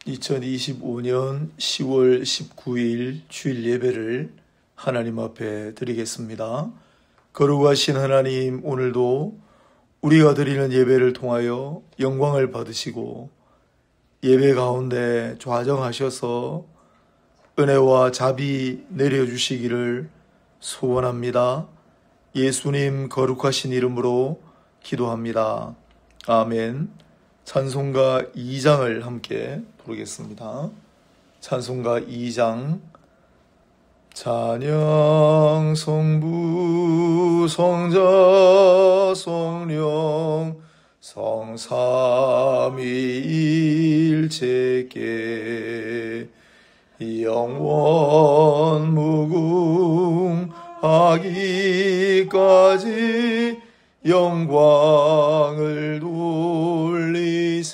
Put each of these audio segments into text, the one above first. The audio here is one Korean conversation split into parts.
2025년 10월 19일 주일 예배를 하나님 앞에 드리겠습니다. 거룩하신 하나님, 오늘도 우리가 드리는 예배를 통하여 영광을 받으시고 예배 가운데 좌정하셔서 은혜와 자비 내려주시기를 소원합니다. 예수님 거룩하신 이름으로 기도합니다. 아멘. 찬송가 2장을 함께 부르겠습니다. 찬송가 2장. 찬양 성부 성자 성령 성삼위일체께 영원 무궁하기까지 영광을 돌리세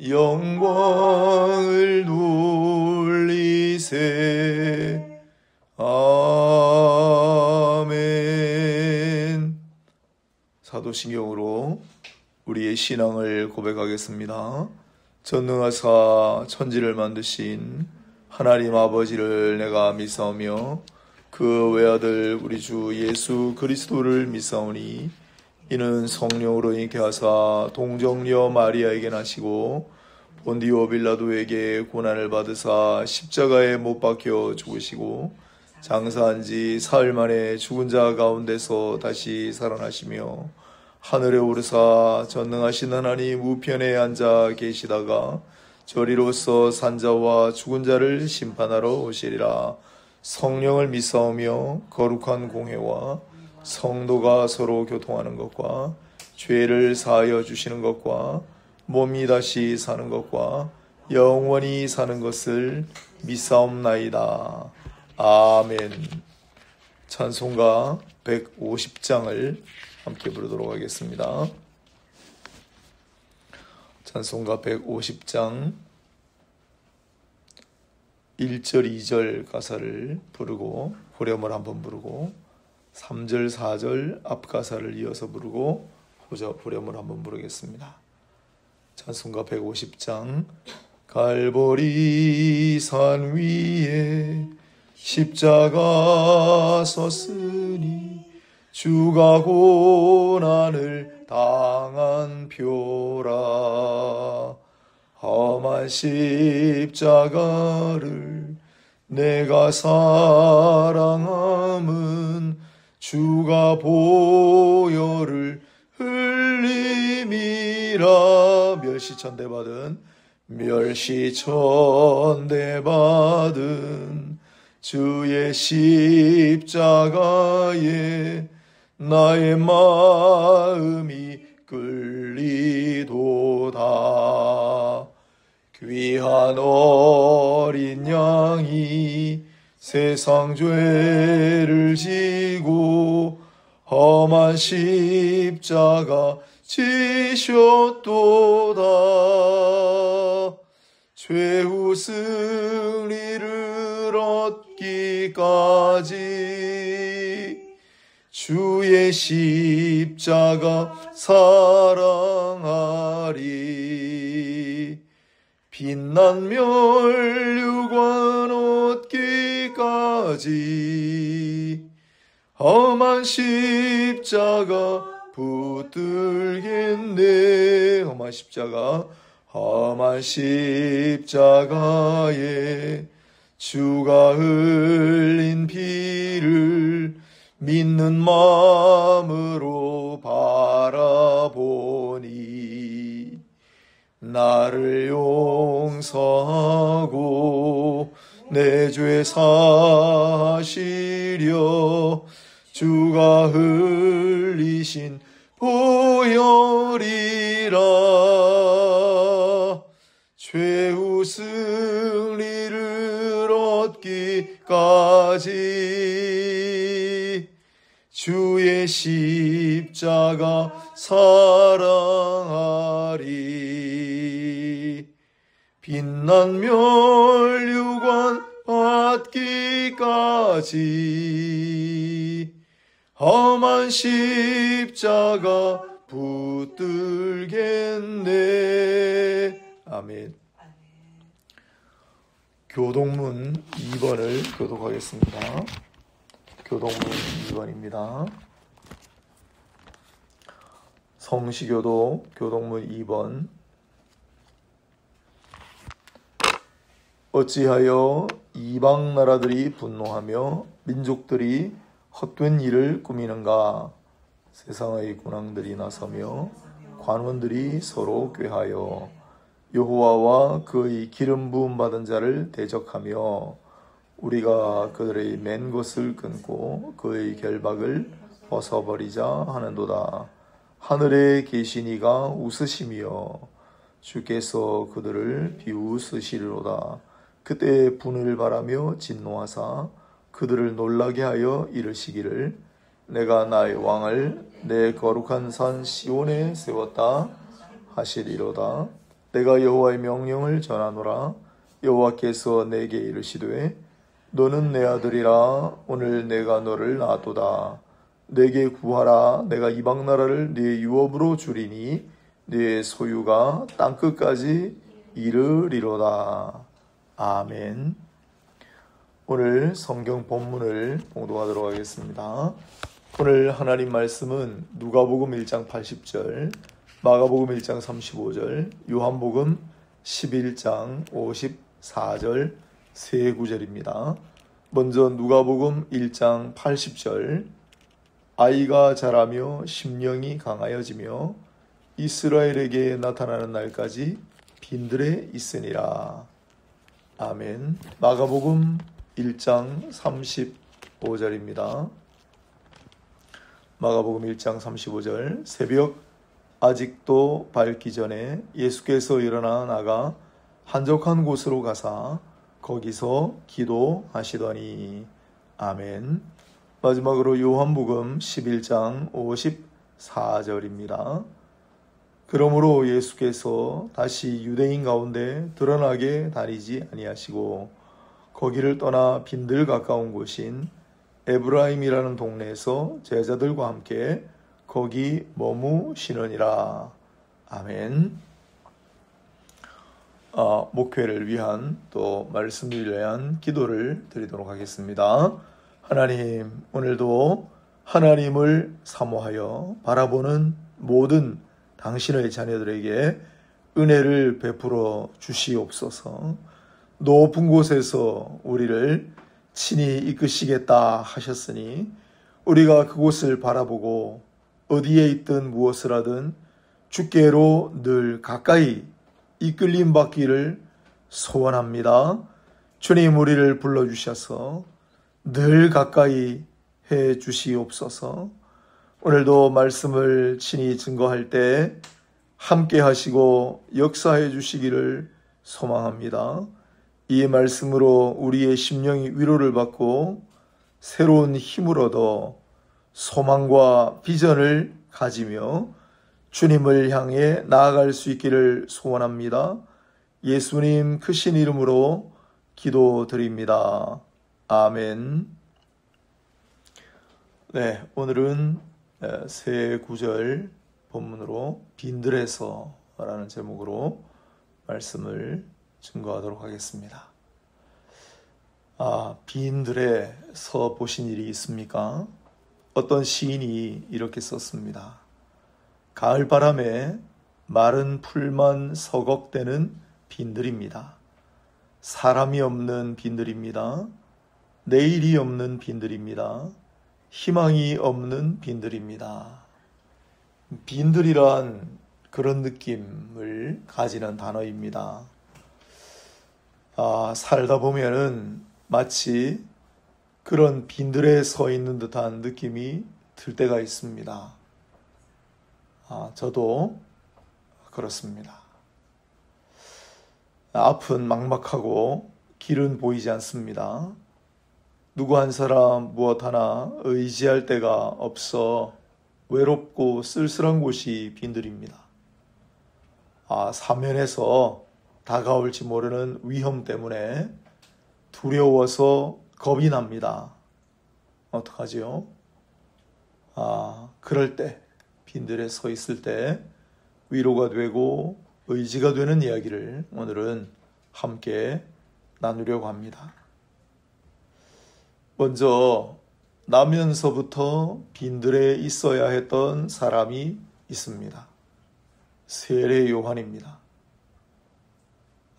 영광을 돌리세. 아멘. 사도신경으로 우리의 신앙을 고백하겠습니다. 전능하사 천지를 만드신 하나님 아버지를 내가 믿사오며 그 외아들 우리 주 예수 그리스도를 믿사오니 이는 성령으로 잉케 하사 동정녀 마리아에게 나시고 본디오 빌라도에게 고난을 받으사 십자가에 못 박혀 죽으시고 장사한 지 사흘 만에 죽은 자 가운데서 다시 살아나시며 하늘에 오르사 전능하신 하나님 우편에 앉아 계시다가 저리로서 산자와 죽은 자를 심판하러 오시리라. 성령을 믿사오며 거룩한 공회와 성도가 서로 교통하는 것과 죄를 사하여 주시는 것과 몸이 다시 사는 것과 영원히 사는 것을 믿사옵나이다. 아멘. 찬송가 150장을 함께 부르도록 하겠습니다. 찬송가 150장 1절 2절 가사를 부르고 후렴을 한번 부르고 3절 4절 앞 가사를 이어서 부르고 후렴을 한번 부르겠습니다. 찬송가 150장. 갈보리 산 위에 십자가 섰으니 주가 고난을 당한 표라. 험한 십자가를 내가 사랑함은 주가 보혈을 흘림이라. 멸시천대받은 주의 십자가에 나의 마음이 끌리도다. 귀한 어린 양이 세상 죄를 지고 험한 십자가 지셨도다. 최후 승리를 얻기까지 주의 십자가 사랑하리. 빛난 멸류관 얻기까지 험한 십자가 붙들겠네. 험한 십자가에 주가 흘린 피를 믿는 마음으로 바라보니 나를 용서하고 내 죄 사하시려 주가 흘리신 보혈이라. 최후 승리를 얻기까지 주의 십자가 사랑하리. 빛난 멸류관 받기까지 험한 십자가 붙들겠네. 아멘. 교동문 2번을 교독하겠습니다. 교동문 2번입니다. 성시교독 교동문 2번. 어찌하여 이방 나라들이 분노하며 민족들이 헛된 일을 꾸미는가? 세상의 군왕들이 나서며 관원들이 서로 꾀하여 여호와와 그의 기름 부음 받은 자를 대적하며 우리가 그들의 맨 것을 끊고 그의 결박을 벗어버리자 하는도다. 하늘에 계신 이가 웃으시며 주께서 그들을 비웃으시리로다. 그때 분을 바라며 진노하사 그들을 놀라게 하여 이르시기를 내가 나의 왕을 내 거룩한 산 시온에 세웠다 하시리로다. 내가 여호와의 명령을 전하노라. 여호와께서 내게 이르시되 너는 내 아들이라. 오늘 내가 너를 낳았도다. 내게 구하라. 내가 이방 나라를 네 유업으로 주리니 네 소유가 땅끝까지 이르리로다. 아멘. 오늘 성경 본문을 봉독하도록 하겠습니다. 오늘 하나님 말씀은 누가복음 1장 80절, 마가복음 1장 35절, 요한복음 11장 54절 세 구절입니다. 먼저 누가복음 1장 80절, 아이가 자라며 심령이 강하여지며 이스라엘에게 나타나는 날까지 빈들에 있으니라. 아멘. 마가복음 1장 35절입니다. 마가복음 1장 35절. 새벽 아직도 밝기 전에 예수께서 일어나 나가 한적한 곳으로 가사 거기서 기도하시더니. 아멘. 마지막으로 요한복음 11장 54절입니다. 그러므로 예수께서 다시 유대인 가운데 드러나게 다니지 아니하시고 거기를 떠나 빈들 가까운 곳인 에브라임이라는 동네에서 제자들과 함께 거기 머무시느니라. 아멘. 목회를 위한 또 말씀을 위한 기도를 드리도록 하겠습니다. 하나님, 오늘도 하나님을 사모하여 바라보는 모든 당신의 자녀들에게 은혜를 베풀어 주시옵소서. 높은 곳에서 우리를 친히 이끄시겠다 하셨으니 우리가 그곳을 바라보고 어디에 있든 무엇을 하든 주께로 늘 가까이 이끌림 받기를 소원합니다. 주님, 우리를 불러주셔서 늘 가까이 해 주시옵소서. 오늘도 말씀을 친히 증거할 때 함께 하시고 역사해 주시기를 소망합니다. 이 말씀으로 우리의 심령이 위로를 받고 새로운 힘을 얻어 소망과 비전을 가지며 주님을 향해 나아갈 수 있기를 소원합니다. 예수님 크신 이름으로 기도드립니다. 아멘. 네, 오늘은 새 구절 본문으로 빈들에서라는 제목으로 말씀을 증거하도록 하겠습니다. 빈들에서 보신 일이 있습니까? 어떤 시인이 이렇게 썼습니다. 가을바람에 마른 풀만 서걱대는 빈들입니다. 사람이 없는 빈들입니다. 내일이 없는 빈들입니다. 희망이 없는 빈들입니다. 빈들이란 그런 느낌을 가지는 단어입니다. 살다 보면은 마치 그런 빈들에 서 있는 듯한 느낌이 들 때가 있습니다. 저도 그렇습니다. 앞은 막막하고 길은 보이지 않습니다. 누구 한 사람 무엇 하나 의지할 데가 없어 외롭고 쓸쓸한 곳이 빈들입니다. 사면에서 다가올지 모르는 위험 때문에 두려워서 겁이 납니다. 어떡하지요? 그럴 때, 빈들에 서 있을 때 위로가 되고 의지가 되는 이야기를 오늘은 함께 나누려고 합니다. 먼저 나면서부터 빈들에 있어야 했던 사람이 있습니다. 세례 요한입니다.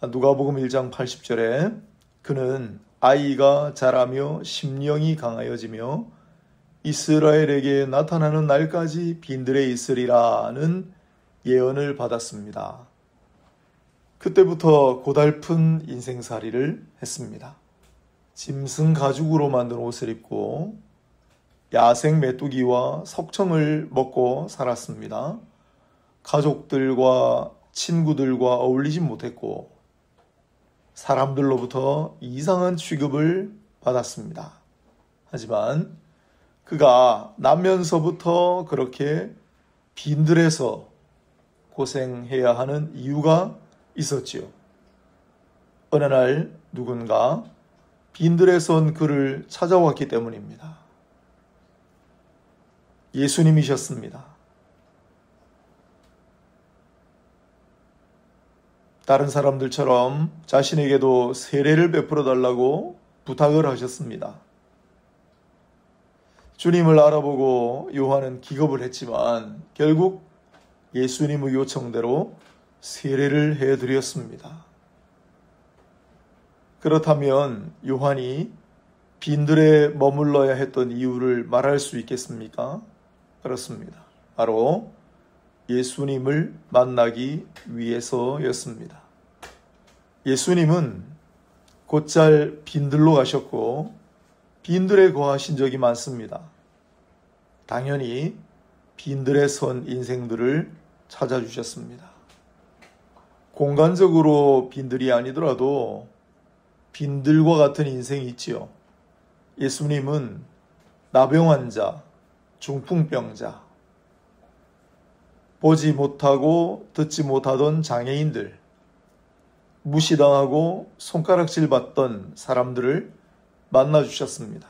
누가복음 1장 80절에 그는 아이가 자라며 심령이 강하여지며 이스라엘에게 나타나는 날까지 빈들에 있으리라는 예언을 받았습니다. 그때부터 고달픈 인생살이를 했습니다. 짐승 가죽으로 만든 옷을 입고 야생 메뚜기와 석청을 먹고 살았습니다. 가족들과 친구들과 어울리지 못했고 사람들로부터 이상한 취급을 받았습니다. 하지만 그가 나면서부터 그렇게 빈들에서 고생해야 하는 이유가 있었지요. 어느 날 누군가 빈들에 선 그를 찾아왔기 때문입니다. 예수님이셨습니다. 다른 사람들처럼 자신에게도 세례를 베풀어 달라고 부탁을 하셨습니다. 주님을 알아보고 요한은 기겁을 했지만 결국 예수님의 요청대로 세례를 해드렸습니다. 그렇다면 요한이 빈들에 머물러야 했던 이유를 말할 수 있겠습니까? 그렇습니다. 바로 예수님을 만나기 위해서였습니다. 예수님은 곧잘 빈들로 가셨고 빈들에 거하신 적이 많습니다. 당연히 빈들에 선 인생들을 찾아주셨습니다. 공간적으로 빈들이 아니더라도 빈들과 같은 인생이 있지요. 예수님은 나병 환자, 중풍병자, 보지 못하고 듣지 못하던 장애인들, 무시당하고 손가락질 받던 사람들을 만나주셨습니다.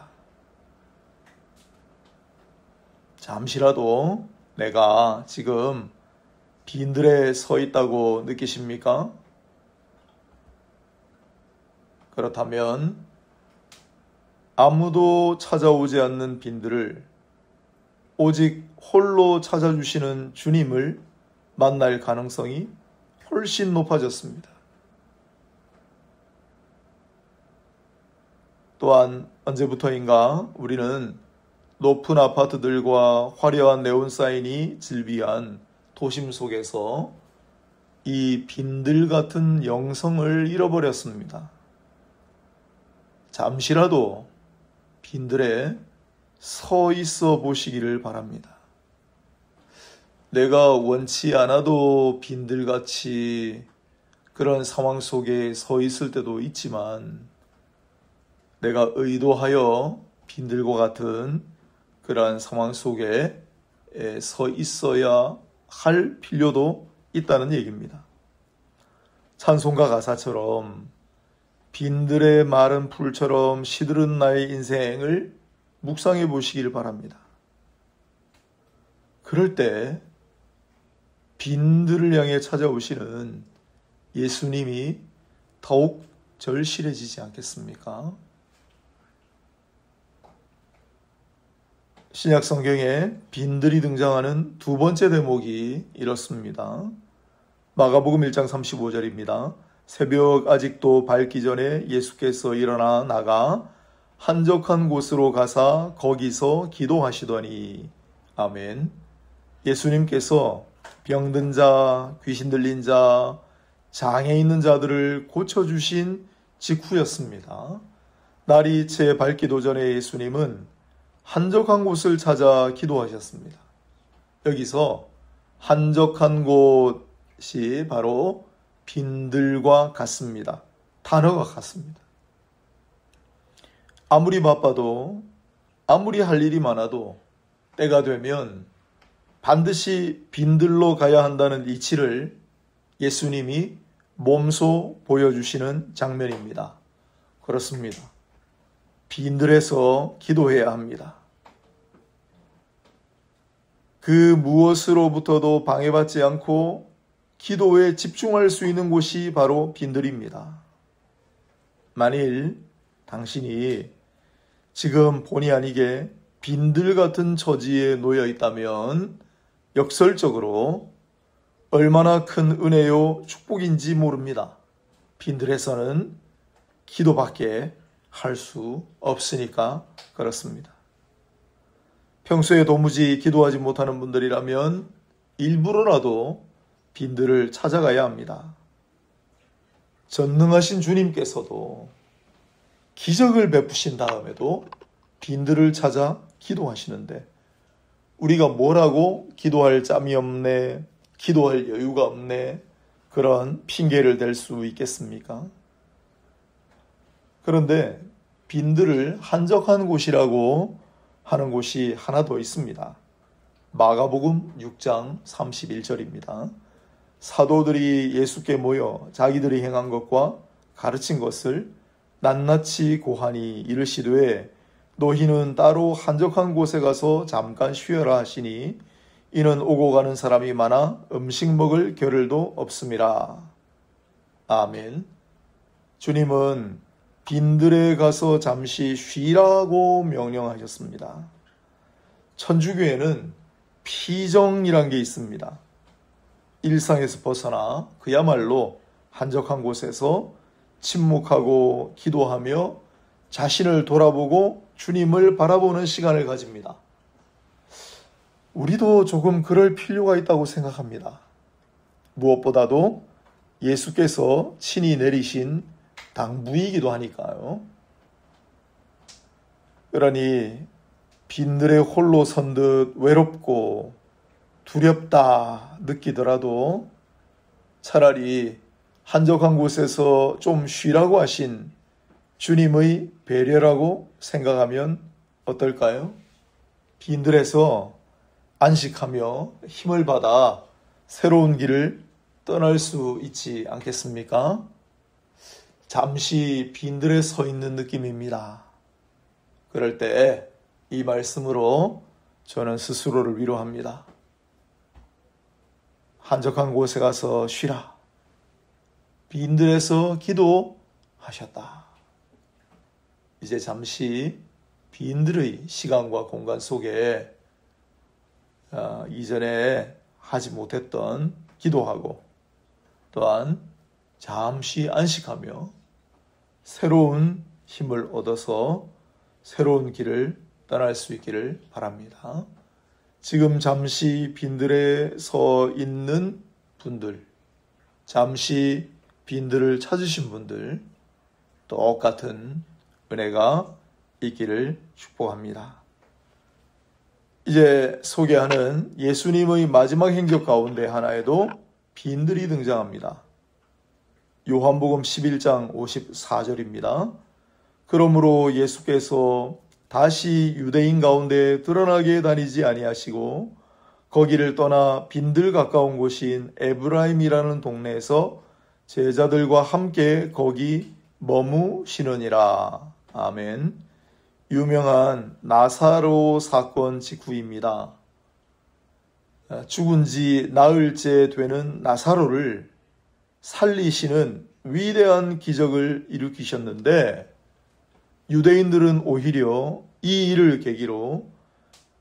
잠시라도 내가 지금 빈들에 서 있다고 느끼십니까? 그렇다면 아무도 찾아오지 않는 빈들을 오직 홀로 찾아주시는 주님을 만날 가능성이 훨씬 높아졌습니다. 또한 언제부터인가 우리는 높은 아파트들과 화려한 네온사인이 즐비한 도심 속에서 이 빈들 같은 영성을 잃어버렸습니다. 잠시라도 빈들에 서 있어 보시기를 바랍니다. 내가 원치 않아도 빈들같이 그런 상황 속에 서 있을 때도 있지만 내가 의도하여 빈들과 같은 그러한 상황 속에 서 있어야 할 필요도 있다는 얘기입니다. 찬송가 가사처럼 빈들의 마른 풀처럼 시들은 나의 인생을 묵상해 보시길 바랍니다. 그럴 때 빈들을 향해 찾아오시는 예수님이 더욱 절실해지지 않겠습니까? 신약 성경에 빈들이 등장하는 두 번째 대목이 이렇습니다. 마가복음 1장 35절입니다. 새벽 아직도 밝기 전에 예수께서 일어나 나가 한적한 곳으로 가사 거기서 기도하시더니 아멘. 예수님께서 병든 자, 귀신 들린 자, 장애 있는 자들을 고쳐주신 직후였습니다. 날이 채 밝기도 전에 예수님은 한적한 곳을 찾아 기도하셨습니다. 여기서 한적한 곳이 바로 빈들과 같습니다. 단어가 같습니다. 아무리 바빠도 아무리 할 일이 많아도 때가 되면 반드시 빈들로 가야 한다는 이치를 예수님이 몸소 보여주시는 장면입니다. 그렇습니다. 빈들에서 기도해야 합니다. 그 무엇으로부터도 방해받지 않고 기도에 집중할 수 있는 곳이 바로 빈들입니다. 만일 당신이 지금 본의 아니게 빈들 같은 처지에 놓여 있다면 역설적으로 얼마나 큰 은혜요 축복인지 모릅니다. 빈들에서는 기도밖에 할 수 없으니까 그렇습니다. 평소에 도무지 기도하지 못하는 분들이라면 일부러라도 빈들을 찾아가야 합니다. 전능하신 주님께서도 기적을 베푸신 다음에도 빈들을 찾아 기도하시는데 우리가 뭐라고 기도할 짬이 없네, 기도할 여유가 없네, 그런 핑계를 댈 수 있겠습니까? 그런데 빈들을 한적한 곳이라고 하는 곳이 하나 더 있습니다. 마가복음 6장 31절입니다. 사도들이 예수께 모여 자기들이 행한 것과 가르친 것을 낱낱이 고하니 이르시되 너희는 따로 한적한 곳에 가서 잠깐 쉬어라 하시니 이는 오고 가는 사람이 많아 음식 먹을 겨를도 없음이라. 아멘. 주님은 빈들에 가서 잠시 쉬라고 명령하셨습니다. 천주교에는 피정이란 게 있습니다. 일상에서 벗어나 그야말로 한적한 곳에서 침묵하고 기도하며 자신을 돌아보고 주님을 바라보는 시간을 가집니다. 우리도 조금 그럴 필요가 있다고 생각합니다. 무엇보다도 예수께서 친히 내리신 당부이기도 하니까요. 그러니 빈들에 홀로 선 듯 외롭고 두렵다 느끼더라도 차라리 한적한 곳에서 좀 쉬라고 하신 주님의 배려라고 생각하면 어떨까요? 빈들에서 안식하며 힘을 받아 새로운 길을 떠날 수 있지 않겠습니까? 잠시 빈들에 서 있는 느낌입니다. 그럴 때 이 말씀으로 저는 스스로를 위로합니다. 한적한 곳에 가서 쉬라. 빈들에서 기도하셨다. 이제 잠시 빈들의 시간과 공간 속에 이전에 하지 못했던 기도하고 또한 잠시 안식하며 새로운 힘을 얻어서 새로운 길을 떠날 수 있기를 바랍니다. 지금 잠시 빈들에 서 있는 분들, 잠시 빈들을 찾으신 분들, 똑같은 은혜가 있기를 축복합니다. 이제 소개하는 예수님의 마지막 행적 가운데 하나에도 빈들이 등장합니다. 요한복음 11장 54절입니다. 그러므로 예수께서 다시 유대인 가운데 드러나게 다니지 아니하시고 거기를 떠나 빈들 가까운 곳인 에브라임이라는 동네에서 제자들과 함께 거기 머무시느니라. 아멘. 유명한 나사로 사건 직후입니다. 죽은 지 나흘째 되는 나사로를 살리시는 위대한 기적을 일으키셨는데 유대인들은 오히려 이 일을 계기로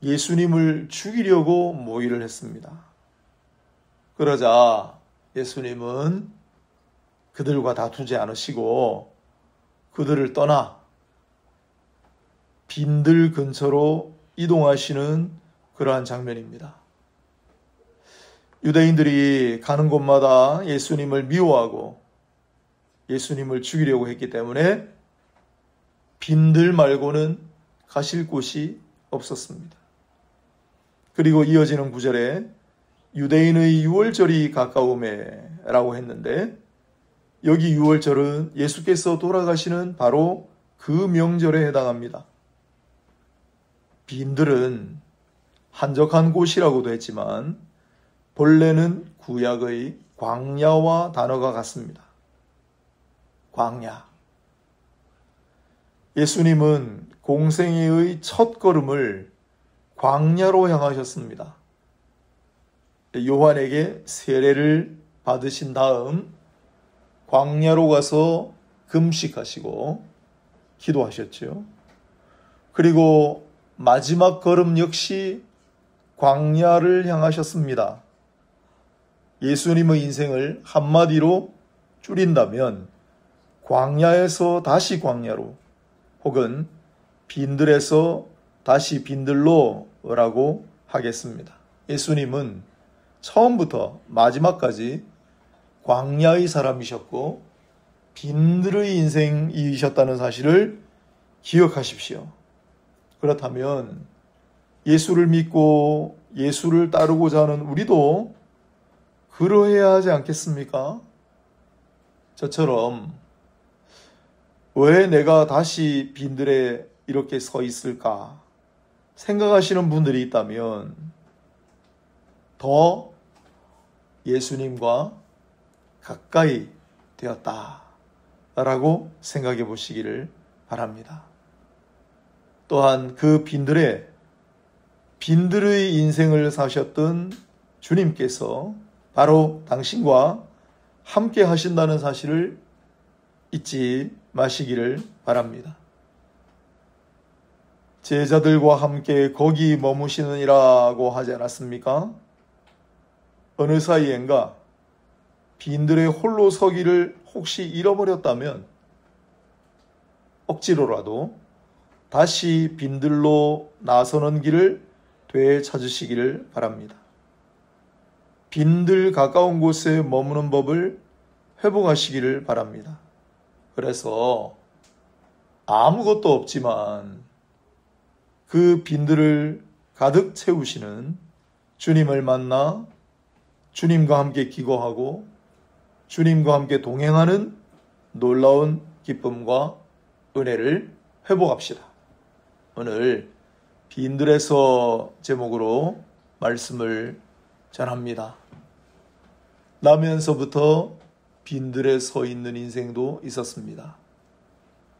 예수님을 죽이려고 모의를 했습니다. 그러자 예수님은 그들과 다투지 않으시고 그들을 떠나 빈들 근처로 이동하시는 그러한 장면입니다. 유대인들이 가는 곳마다 예수님을 미워하고 예수님을 죽이려고 했기 때문에 빈들 말고는 가실 곳이 없었습니다. 그리고 이어지는 구절에 유대인의 유월절이 가까우매 라고 했는데 여기 유월절은 예수께서 돌아가시는 바로 그 명절에 해당합니다. 빈들은 한적한 곳이라고도 했지만 본래는 구약의 광야와 단어가 같습니다. 광야. 예수님은 공생애의 첫 걸음을 광야로 향하셨습니다. 요한에게 세례를 받으신 다음 광야로 가서 금식하시고 기도하셨죠. 그리고 마지막 걸음 역시 광야를 향하셨습니다. 예수님의 인생을 한마디로 줄인다면 광야에서 다시 광야로, 혹은 빈들에서 다시 빈들로라고 하겠습니다. 예수님은 처음부터 마지막까지 광야의 사람이셨고 빈들의 인생이셨다는 사실을 기억하십시오. 그렇다면 예수를 믿고 예수를 따르고자 하는 우리도 그러해야 하지 않겠습니까? 저처럼 왜 내가 다시 빈들에 이렇게 서 있을까 생각하시는 분들이 있다면 더 예수님과 가까이 되었다라고 생각해 보시기를 바랍니다. 또한 그 빈들의 인생을 사셨던 주님께서 바로 당신과 함께 하신다는 사실을 잊지 마시기를 바랍니다. 제자들과 함께 거기 머무시느니라고 하지 않았습니까? 어느 사이엔가 빈들에 홀로 서기를 혹시 잃어버렸다면 억지로라도 다시 빈들로 나서는 길을 되찾으시기를 바랍니다. 빈들 가까운 곳에 머무는 법을 회복하시기를 바랍니다. 그래서 아무것도 없지만 그 빈들을 가득 채우시는 주님을 만나 주님과 함께 기거하고 주님과 함께 동행하는 놀라운 기쁨과 은혜를 회복합시다. 오늘 빈들에서 제목으로 말씀을 전합니다. 나면서부터 빈들에 서 있는 인생도 있었습니다.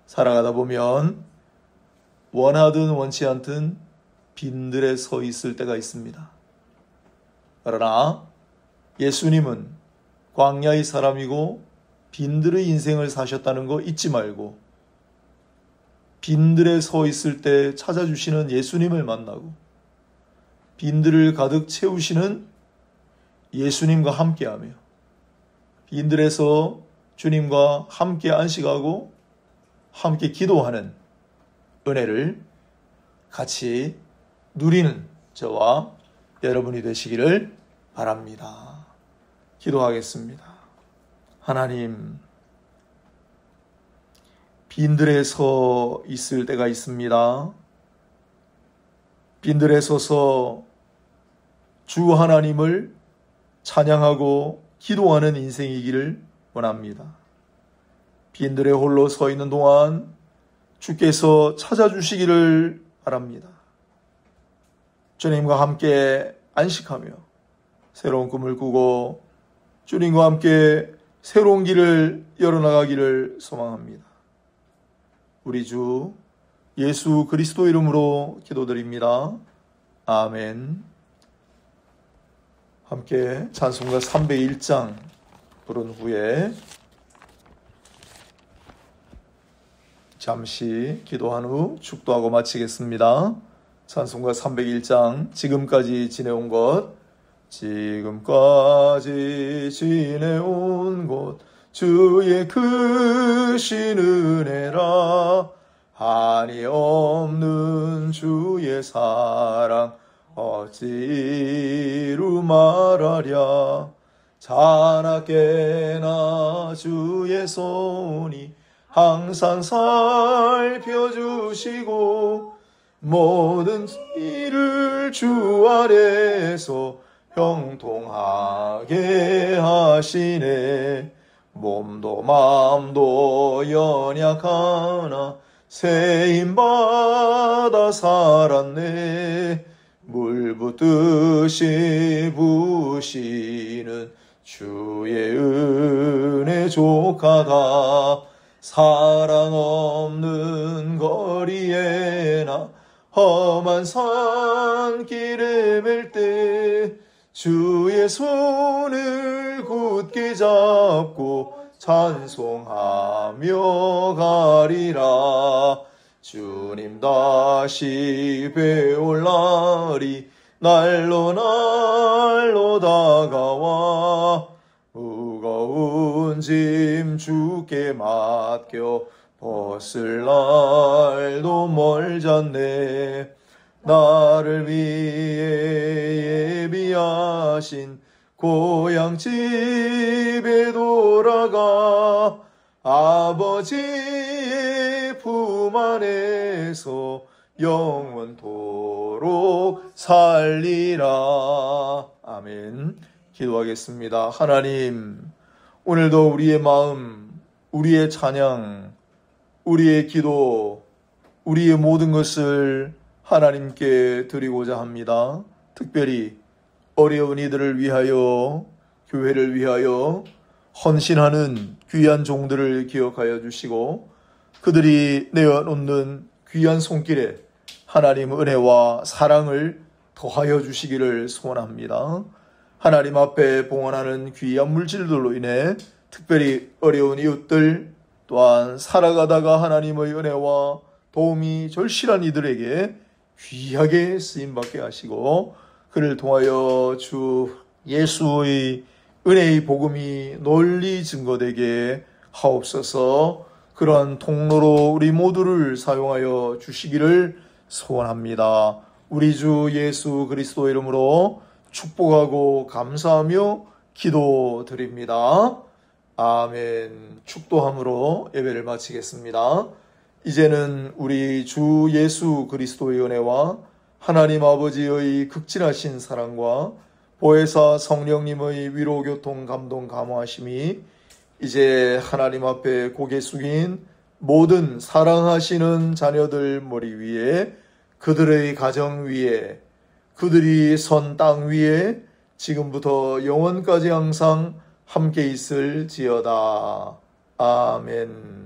살아가다 보면 원하든 원치 않든 빈들에 서 있을 때가 있습니다. 그러나 예수님은 광야의 사람이고 빈들의 인생을 사셨다는 거 잊지 말고 빈들에 서 있을 때 찾아주시는 예수님을 만나고 빈들을 가득 채우시는 예수님과 함께하며 빈들에서 주님과 함께 안식하고 함께 기도하는 은혜를 같이 누리는 저와 여러분이 되시기를 바랍니다. 기도하겠습니다. 하나님, 빈들에 서 있을 때가 있습니다. 빈들에 서서 주 하나님을 찬양하고 기도하는 인생이기를 원합니다. 빈들에 홀로 서 있는 동안 주께서 찾아주시기를 바랍니다. 주님과 함께 안식하며 새로운 꿈을 꾸고 주님과 함께 새로운 길을 열어나가기를 소망합니다. 우리 주 예수 그리스도 이름으로 기도드립니다. 아멘. 함께 찬송가 301장 부른 후에 잠시 기도한 후 축도하고 마치겠습니다. 찬송가 301장 지금까지 지내온 것 주의 크신 은혜라 한이 없는 주의 사랑 어찌루 말하랴 자나깨나 주의 손이 항상 살펴주시고 모든 일을 주 아래서 형통하게 하시네. 몸도 마음도 연약하나 세임받아 살았네. 물 붓듯이 부시는 주의 은혜 족하다. 사랑 없는 거리에나 험한 산길을 맬 때 주의 손을 굳게 굳게 잡고 찬송하며 가리라. 주님 다시 배올 날이 날로 날로 다가와 무거운 짐 주께 맡겨 벗을 날도 멀잖네. 나를 위해 예비하신 고향 집에 돌아가 아버지의 품 안에서 영원토록 살리라. 아멘. 기도하겠습니다. 하나님, 오늘도 우리의 마음, 우리의 찬양, 우리의 기도, 우리의 모든 것을 하나님께 드리고자 합니다. 특별히 어려운 이들을 위하여, 교회를 위하여 헌신하는 귀한 종들을 기억하여 주시고 그들이 내어놓는 귀한 손길에 하나님 은혜와 사랑을 더하여 주시기를 소원합니다. 하나님 앞에 봉헌하는 귀한 물질들로 인해 특별히 어려운 이웃들, 또한 살아가다가 하나님의 은혜와 도움이 절실한 이들에게 귀하게 쓰임받게 하시고 그를 통하여 주 예수의 은혜의 복음이 널리 증거되게 하옵소서. 그러한 통로로 우리 모두를 사용하여 주시기를 소원합니다. 우리 주 예수 그리스도 이름으로 축복하고 감사하며 기도드립니다. 아멘. 축도함으로 예배를 마치겠습니다. 이제는 우리 주 예수 그리스도의 은혜와 하나님 아버지의 극진하신 사랑과 보혜사 성령님의 위로 교통 감동 감화하심이 이제 하나님 앞에 고개 숙인 모든 사랑하시는 자녀들 머리 위에, 그들의 가정 위에, 그들이 선 땅 위에 지금부터 영원까지 항상 함께 있을지어다. 아멘.